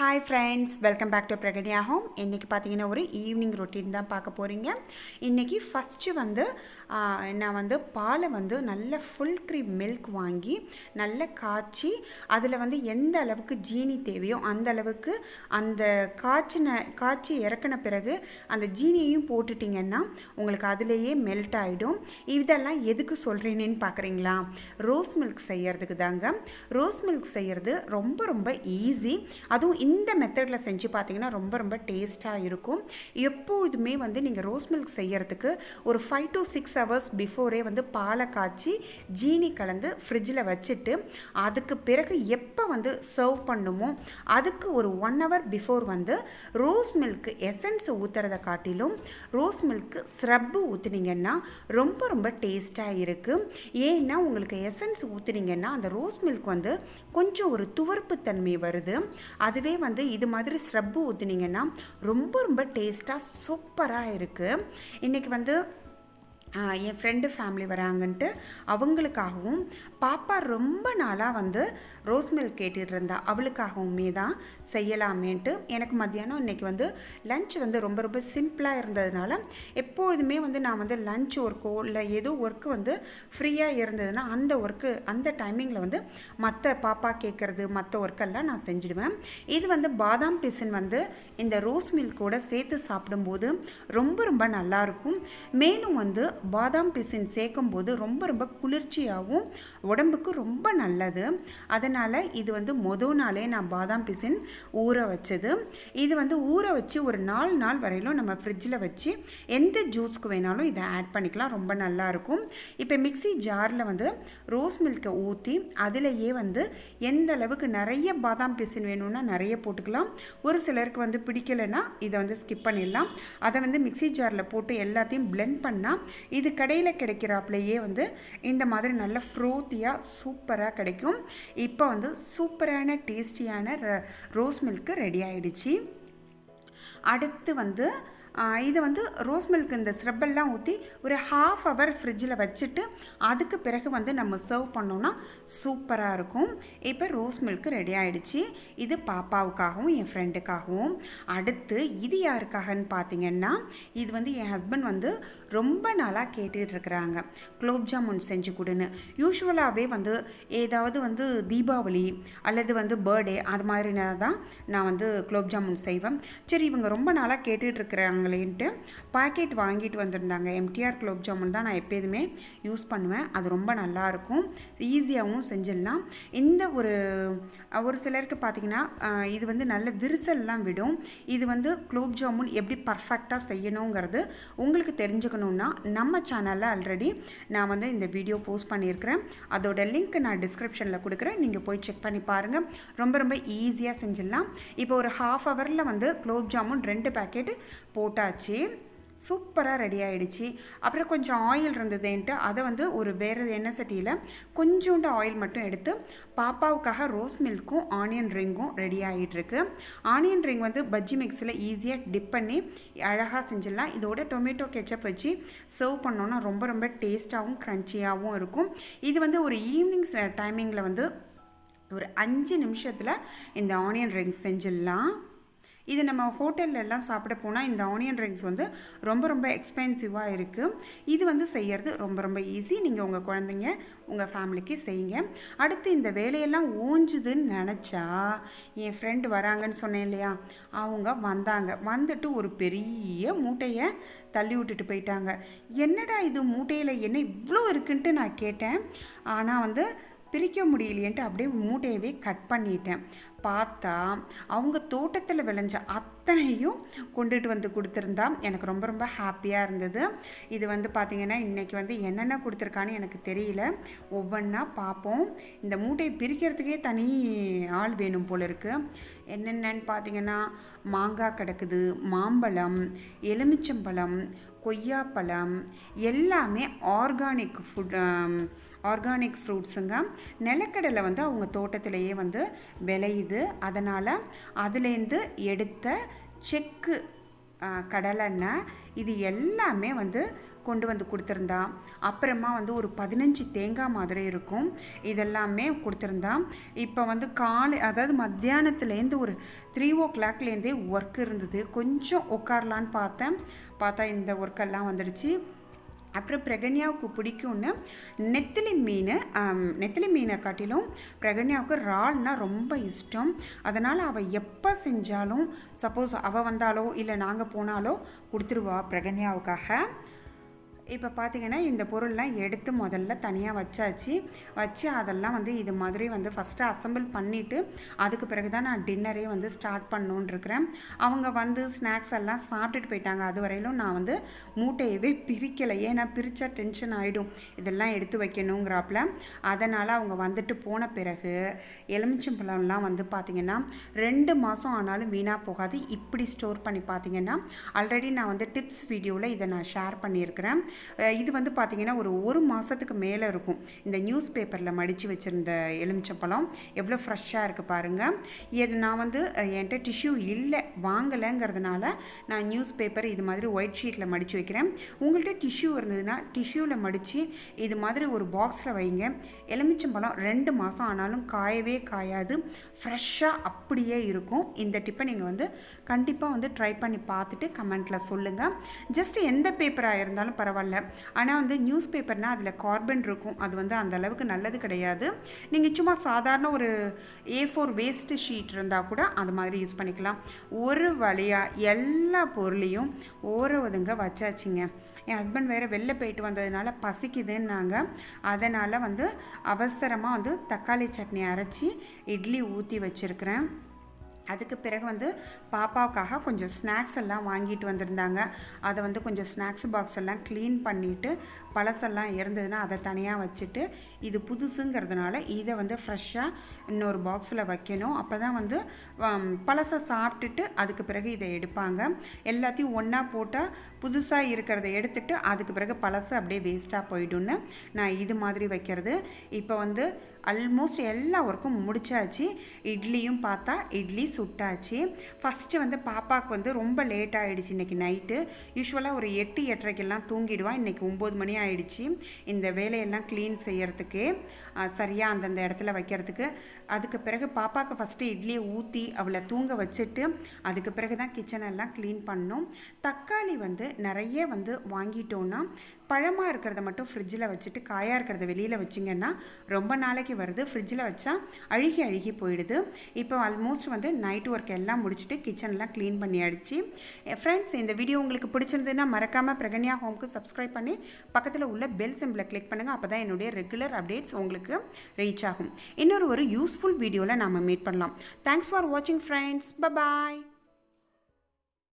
Hi friends, welcome back to Praganya home. இன்னைக்கு பாத்தீங்கன்னா ஒரு ஈவினிங் ரொட்டீன் தான் பார்க்க போறீங்க. இன்னைக்கு ஃபர்ஸ்ட் வந்து நான் வந்து பாலை வந்து நல்ல ஃபுல் க்ரீம் மில்க் வாங்கி நல்ல காய்ச்சி அதில் வந்து எந்த அளவுக்கு ஜீனி தேவையோ அந்த அளவுக்கு அந்த காய்ச்சி இறக்கின பிறகு அந்த ஜீனியையும் போட்டுட்டிங்கன்னா உங்களுக்கு அதிலேயே மெல்ட் ஆகிடும். இதெல்லாம் எதுக்கு சொல்கிறேன்னு பார்க்குறீங்களா? ரோஸ் மில்க் செய்யறதுக்கு தாங்க. ரோஸ் மில்க் செய்கிறது ரொம்ப ரொம்ப ஈஸி. அதுவும் இந்த மெத்தடில் செஞ்சு பார்த்தீங்கன்னா ரொம்ப ரொம்ப டேஸ்ட்டாக இருக்கும். எப்பொழுதுமே வந்து நீங்கள் ரோஸ் மில்க் செய்யறதுக்கு ஒரு 5 to 6 hours பிஃபோரே வந்து பாலை காய்ச்சி ஜீனி கலந்து ஃப்ரிட்ஜில் வச்சுட்டு அதுக்கு பிறகு எப்போ வந்து சர்வ் பண்ணுமோ அதுக்கு ஒரு 1 hour பிஃபோர் வந்து ரோஸ் மில்க்கு எசன்ஸ் ஊற்றுறதை காட்டிலும் ரோஸ் மில்க்கு ஸ்ரப்பு ஊற்றுனீங்கன்னா ரொம்ப ரொம்ப டேஸ்ட்டாக இருக்குது. ஏன்னா உங்களுக்கு எசன்ஸ் ஊற்றுனீங்கன்னா அந்த ரோஸ் மில்க் வந்து கொஞ்சம் ஒரு துவர்ப்பு தன்மை வருது. அதுவே வந்து இது மாதிரி ஸ்ரப்பு ஊற்றுனீங்கன்னா ரொம்ப ரொம்ப டேஸ்ட்டாக சூப்பராக இருக்குது. இன்றைக்கி வந்து என் ஃப்ரெண்டு ஃபேமிலி வராங்கன்ட்டு அவங்களுக்காகவும் பாப்பா ரொம்ப நாளாக வந்து ரோஸ் மில்க் கேட்டுட்டு இருந்தா அவளுக்காகவுமே தான் செய்யலாமேன்ட்டு எனக்கு மத்தியானம் இன்றைக்கி வந்து லன்ச் வந்து ரொம்ப ரொம்ப சிம்பிளாக இருந்ததுனால எப்பொழுதுமே வந்து நான் வந்து லன்ச் ஒர்க்கோ இல்லை ஏதோ ஒர்க்கு வந்து ஃப்ரீயாக இருந்ததுன்னா அந்த ஒர்க்கு அந்த டைமிங்கில் வந்து மற்ற பாப்பா கேட்குறது மற்ற ஒர்க்கெல்லாம் நான் செஞ்சுடுவேன். இது வந்து பாதாம் பிசின் வந்து இந்த ரோஸ் மில்கோட சேர்த்து சாப்பிடும்போது ரொம்ப ரொம்ப நல்லாயிருக்கும். மேலும் வந்து பாதாம் பிசின் சேர்க்கும் போது ரொம்ப ரொம்ப குளிர்ச்சியாகவும் உடம்புக்கு ரொம்ப நல்லது. அதனால் இது வந்து மொதல் நாளே நான் பாதாம் பிசின் ஊற வச்சது. இது வந்து ஊற வச்சு ஒரு 4 நாள் வரையிலும் நம்ம ஃப்ரிட்ஜில் வச்சு எந்த ஜூஸ்க்கு வேணாலும் இதை ஆட் பண்ணிக்கலாம். ரொம்ப நல்லாயிருக்கும். இப்போ மிக்ஸி ஜாரில் வந்து ரோஸ் மில்கை ஊற்றி அதிலேயே வந்து எந்த அளவுக்கு நிறைய பாதாம் பிசின் வேணும்னா நிறைய போட்டுக்கலாம். ஒரு சிலருக்கு வந்து பிடிக்கலைன்னா இதை வந்து ஸ்கிப் பண்ணிடலாம். அதை வந்து மிக்ஸி ஜாரில் போட்டு எல்லாத்தையும் பிளெண்ட் பண்ணால் இது கடையில் கிடைக்கிறாப்லையே வந்து இந்த மாதிரி நல்ல ஃப்ரூத்தியாக சூப்பராக கிடைக்கும். இப்போ வந்து சூப்பரான டேஸ்டியான ரோஸ் மில்க்கு ரெடி ஆகிடுச்சு. அடுத்து வந்து இது வந்து ரோஸ் மில்க் இந்த ஸ்ரப்பெல்லாம் ஊற்றி ஒரு 1/2 hour ஃப்ரிட்ஜில் வச்சுட்டு அதுக்கு பிறகு வந்து நம்ம சர்வ் பண்ணோன்னா சூப்பராக இருக்கும். இப்போ ரோஸ் மில்க் ரெடி ஆகிடுச்சு. இது பாப்பாவுக்காகவும் என் ஃப்ரெண்டுக்காகவும். அடுத்து இது யாருக்காகன்னு பார்த்தீங்கன்னா இது வந்து என் ஹஸ்பண்ட் வந்து ரொம்ப நாளாக கேட்டுட்ருக்குறாங்க குலோப்ஜாமுன் செஞ்சு கொடுன்னு. யூஸ்வலாகவே வந்து ஏதாவது வந்து தீபாவளி அல்லது வந்து பர்த்டே அது மாதிரி தான் நான் வந்து குலோப்ஜாமுன் செய்வேன். சரி இவங்க ரொம்ப நாளாக கேட்டுட்ருக்குறாங்க பாக்கெட் வாங்கிட்டு வந்திருந்தாங்க. எம்டிஆர் குலோப் ஜாமுன் தான் நான் எப்போதுமே யூஸ் பண்ணுவேன். அது ரொம்ப நல்லாயிருக்கும். ஈஸியாகவும் செஞ்சிடலாம். இந்த ஒரு சிலருக்கு பார்த்திங்கன்னா இது வந்து நல்ல விரிசல்லாம் விடும். இது வந்து குலோப் ஜாமுன் எப்படி பர்ஃபெக்டாக செய்யணுங்கிறது உங்களுக்கு தெரிஞ்சுக்கணுன்னா நம்ம சேனலில் ஆல்ரெடி நான் வந்து இந்த வீடியோ போஸ்ட் பண்ணியிருக்கிறேன். அதோட லிங்க் நான் டிஸ்கிரிப்ஷனில் கொடுக்குறேன். நீங்கள் போய் செக் பண்ணி பாருங்கள். ரொம்ப ரொம்ப ஈஸியாக செஞ்சிடலாம். இப்போ ஒரு 1/2 hour வந்து குலோப் ஜாமுன் 2 பேக்கெட்டு போட்டாச்சு. சூப்பராக ரெடி ஆகிடுச்சு. அப்புறம் கொஞ்சம் ஆயில் இருந்ததுன்ட்டு அதை வந்து ஒரு வேறு எண்ணெய் சட்டியில் கொஞ்சோண்டு ஆயில் மட்டும் எடுத்து பாப்பாவுக்காக ரோஸ் மில்க்கும் ஆனியன் ரிங்கும் ரெடி ஆகிட்டுருக்கு. ஆனியன் ரிங் வந்து பஜ்ஜி மிக்ஸில் ஈஸியாக டிப் பண்ணி அழகாக செஞ்சிடலாம். இதோட டொமேட்டோ கெச்சப் வச்சு சர்வ் பண்ணோன்னா ரொம்ப ரொம்ப டேஸ்ட்டாகவும் க்ரன்ச்சியாகவும் இருக்கும். இது வந்து ஒரு ஈவினிங் டைமிங்கில் வந்து ஒரு 5 நிமிஷத்தில் இந்த ஆனியன் ரிங்ஸ் செஞ்சிடலாம். இது நம்ம ஹோட்டல்லலாம் சாப்பிட போனால் இந்த ஆனியன் ரிங்ஸ் வந்து ரொம்ப ரொம்ப எக்ஸ்பென்சிவாக இருக்குது. இது வந்து செய்கிறது ரொம்ப ரொம்ப ஈஸி. நீங்கள் உங்கள் குழந்தைங்க உங்கள் ஃபேமிலிக்கு செய்யுங்க. அடுத்து இந்த வேலையெல்லாம் ஓஞ்சுதுன்னு நினச்சா என் ஃப்ரெண்டு வராங்கன்னு சொன்னேன் இல்லையா, அவங்க வந்துட்டு ஒரு பெரிய மூட்டையை தள்ளி விட்டுட்டு போயிட்டாங்க. என்னடா இது மூட்டையில் என்ன இவ்வளோ இருக்குன்ட்டு நான் கேட்டேன். ஆனால் வந்து பிரிக்க முடியலையேன்ட்டு அப்படியே மூட்டையவே கட் பண்ணிட்டேன். பார்த்தா அவங்க தோட்டத்தில் விளைஞ்ச அத்தனையும் கொண்டுட்டு வந்து கொடுத்துருந்தா. எனக்கு ரொம்ப ரொம்ப ஹாப்பியாக இருந்தது. இது வந்து பார்த்திங்கன்னா இன்றைக்கி வந்து என்னென்ன கொடுத்துருக்கான்னு எனக்கு தெரியல. ஒவ்வொன்றா பார்ப்போம். இந்த மூட்டையை பிரிக்கிறதுக்கே தனி ஆள் வேணும் போல் இருக்குது. என்னென்னு பார்த்திங்கன்னா மாங்காய் கிடக்குது, மாம்பழம், எலுமிச்சம்பழம், கொய்யாப்பழம் எல்லாமே ஆர்கானிக் ஃப்ரூட்ஸுங்க. நிலக்கடலை வந்து அவங்க தோட்டத்திலேயே வந்து விளையுது. அதனால் அதுலேருந்து எடுத்த செக்கு கடலெண்ணெய் இது எல்லாமே வந்து கொண்டு வந்து கொடுத்துருந்தான். அப்புறமா வந்து ஒரு 15 தேங்காய் மாதிரி இருக்கும், இதெல்லாமே கொடுத்துருந்தான். இப்போ வந்து அதாவது மத்தியானத்துலேருந்து ஒரு 3 o'clockலேருந்தே ஒர்க் இருந்தது. கொஞ்சம் உட்காரலான்னு பார்த்தா இந்த ஒர்க்கெல்லாம் வந்துடுச்சு. அப்புறம் பிரகன்யாவுக்கு பிடிக்கும்னு நெத்திலி மீனை காட்டிலும் பிரகன்யாவுக்கு இறால்னால் ரொம்ப இஷ்டம். அதனால் அவள் எப்போ செஞ்சாலும், சப்போஸ் அவள் வந்தாலோ இல்லை நாங்கள் போனாலோ கொடுத்துருவா பிரகன்யாவுக்காக. இப்போ பார்த்திங்கன்னா இந்த பொருள்லாம் எடுத்து முதல்ல தனியாக வச்சு அதெல்லாம் வந்து இது மாதிரி வந்து ஃபஸ்ட்டு அசம்பிள் பண்ணிவிட்டு அதுக்கு பிறகு தான் நான் டின்னரே வந்து ஸ்டார்ட் பண்ணணுன்னு இருக்கிறேன். அவங்க வந்து ஸ்நாக்ஸ் எல்லாம் சாப்பிட்டுட்டு போயிட்டாங்க. அது வரையிலும் நான் வந்து மூட்டையவே பிரிக்கலை, ஏன்னா பிரித்தா டென்ஷன் ஆகிடும், இதெல்லாம் எடுத்து வைக்கணுங்கிறாப்புல. அதனால் அவங்க வந்துட்டு போன பிறகு எலுமிச்சம்பழம்லாம் வந்து பார்த்திங்கன்னா 2 மாதம் ஆனாலும் வீணாக போகாது. இப்படி ஸ்டோர் பண்ணி பார்த்திங்கன்னா ஆல்ரெடி நான் வந்து டிப்ஸ் வீடியோவில் இதை நான் ஷேர் பண்ணியிருக்கிறேன். இது வந்து பார்த்திங்கன்னா ஒரு மாதத்துக்கு மேலே இருக்கும். இந்த நியூஸ் பேப்பரில் மடித்து வச்சுருந்த எலுமிச்சம்பழம் எவ்வளோ ஃப்ரெஷ்ஷாக இருக்குது பாருங்கள். இது நான் வந்து என்கிட்ட டிஷ்யூ இல்லை, வாங்கலைங்கிறதுனால நான் நியூஸ் பேப்பர் இது மாதிரி ஒயிட் ஷீட்டில் மடித்து வைக்கிறேன். உங்கள்கிட்ட டிஷ்யூ இருந்ததுன்னா டிஷ்யூவில் மடித்து இது மாதிரி ஒரு பாக்ஸில் வைங்க. எலுமிச்சம்பழம் 2 மாதம் ஆனாலும் காயவே காயாது, ஃப்ரெஷ்ஷாக அப்படியே இருக்கும். இந்த டிப்பை நீங்கள் வந்து கண்டிப்பாக வந்து ட்ரை பண்ணி பார்த்துட்டு கமெண்ட்டில் சொல்லுங்கள். ஜஸ்ட் எந்த பேப்பராக இருந்தாலும் பரவாயில்ல, ஆனால் வந்து நியூஸ் பேப்பர்னால் அதில் கார்பன் இருக்கும், அது வந்து அந்த அளவுக்கு நல்லது கிடையாது. நீங்கள் சும்மா சாதாரண ஒரு A4 வேஸ்ட்டு ஷீட் இருந்தால் கூட அந்த மாதிரி யூஸ் பண்ணிக்கலாம். ஒரு வழியாக எல்லா பொருளையும் ஒதுங்க வச்சாச்சுங்க. என் ஹஸ்பண்ட் வேறு வெளில போயிட்டு வந்ததுனால பசிக்குதுன்னாங்க. அதனால் வந்து அவசரமாக வந்து தக்காளி சட்னி அரைச்சி இட்லி ஊற்றி வச்சுருக்கிறேன். அதுக்கு பிறகு வந்து பாப்பாவுக்காக கொஞ்சம் ஸ்நாக்ஸ் எல்லாம் வாங்கிட்டு வந்திருந்தாங்க. அதை வந்து கொஞ்சம் ஸ்நாக்ஸ் பாக்ஸ் எல்லாம் க்ளீன் பண்ணிவிட்டு பழசெல்லாம் இருந்ததுன்னா அதை தனியாக வச்சுட்டு, இது புதுசுங்கிறதுனால இதை வந்து ஃப்ரெஷ்ஷாக இன்னொரு பாக்ஸில் வைக்கணும். அப்போ தான் வந்து பழசை சாப்பிட்டுட்டு அதுக்கு பிறகு இதை எடுப்பாங்க. எல்லாத்தையும் ஒன்றா போட்டால் புதுசாக இருக்கிறத எடுத்துட்டு அதுக்கு பிறகு பழசு அப்படியே வேஸ்ட்டாக போயிடும்னு நான் இது மாதிரி வைக்கிறது. இப்போ வந்து ஆல்மோஸ்ட் எல்லா ஒர்க்கும் முடிச்சாச்சு. இட்லியும் பார்த்தா இட்லி சுட்டாச்சு. ஃபஸ்ட்டு வந்து பாப்பாவுக்கு வந்து ரொம்ப லேட் ஆகிடுச்சு இன்றைக்கி நைட்டு. யூஸ்வலாக ஒரு 8-8:30 தூங்கிடுவான். இன்றைக்கி 9 மணி ஆகிடுச்சு இந்த வேலையெல்லாம் க்ளீன் செய்கிறதுக்கு, சரியாக அந்தந்த இடத்துல வைக்கிறதுக்கு. அதுக்கு பிறகு பாப்பாவுக்கு ஃபஸ்ட்டு இட்லியை ஊற்றி அவளை தூங்க வச்சுட்டு அதுக்கு பிறகு தான் கிச்சனெல்லாம் க்ளீன் பண்ணோம். தக்காளி வந்து நிறைய வந்து வாங்கிட்டோன்னா பழமாக இருக்கிறத மட்டும் ஃப்ரிட்ஜில் வச்சுட்டு காயாக இருக்கிறத வெளியில் வச்சிங்கன்னா ரொம்ப நாளைக்கு வருது. ஃப்ரிட்ஜில் வச்சா அழுகி போயிடுது. இப்போ ஆல்மோஸ்ட் வந்து நைட் ஒர்க் எல்லாம் முடிச்சுட்டு கிச்சன்லாம் க்ளீன் பண்ணியாச்சு. ஃப்ரெண்ட்ஸ், இந்த வீடியோ உங்களுக்கு பிடிச்சிருந்ததுன்னா மறக்காமல் பிரகன்யா ஹோம்க்கு சப்ஸ்கிரைப் பண்ணி பக்கத்தில் உள்ள பெல் சிம்பிளை கிளிக் பண்ணுங்கள். அப்போ தான் என்னுடைய ரெகுலர் அப்டேட்ஸ் உங்களுக்கு ரீச் ஆகும். இன்னொரு யூஸ்ஃபுல் வீடியோவில் நாம் மீட் பண்ணலாம். தேங்க்ஸ் ஃபார் வாட்சிங் ஃப்ரெண்ட்ஸ். பை.